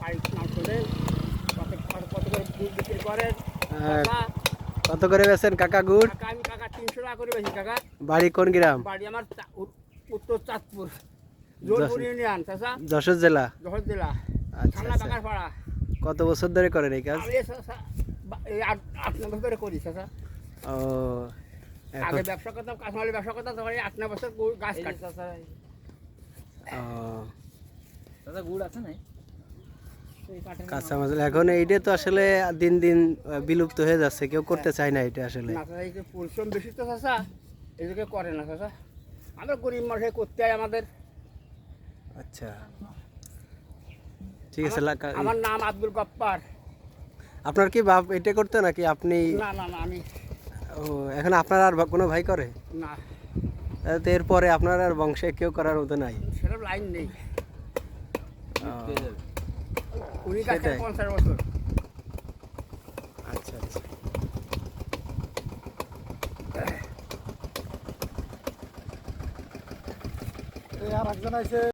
বাড়ির নাম শোনেন, কত কত করে গুড় বিক্রি করেন কাকা? কত করে বেচেন কাকা গুড়? কাকা আমি কাকা 300 টাকা করে বেশি কাকা। বাড়ি কোন গ্রাম? বাড়ি আমার উত্তর চাঁদপুর, জোরপুর ইউনিয়ন চাচা, যশোর জেলা। যশোর জেলা, আচ্ছা থানা আচ্ছা। বাগারপাড়া। কত বছর ধরে করেন এই কাজ? আমি এই 8-9 বছর ধরে করি চাচা। ও আগে এখন ব্যবসা করতাম, কাঁচামালের ব্যবসা করতাম, তখন 8-9 বছর গাছ কাটি চাচা। ও দাদা গুড় আছে না? কাঁচা মাছ এখন এইটা তো আসলে দিন দিন বিলুপ্ত হয়ে যাচ্ছে, কেউ করতে চায় না এটা আসলে। না চাচা, এই যে পরিশ্রম বেশি তো চাচা, এদিকে করে না চাচা। আমরা গরিব মানুষে করতে হয় আমাদের। আচ্ছা ঠিক আছে। আমার নাম আব্দুল গপ্পার। আপনার কি বাপ এটা করতে নাকি আপনি? না না না, আমি ও এখন আপনার আর কোনো ভাই করে? না, তো এরপরে আপনার আর বংশে কেউ করার মতো নাই? সেরকম লাইন নেই। ও, উনি কাছে সেটাই। 50 বছর। আচ্ছা আচ্ছা। আর একজন আছে।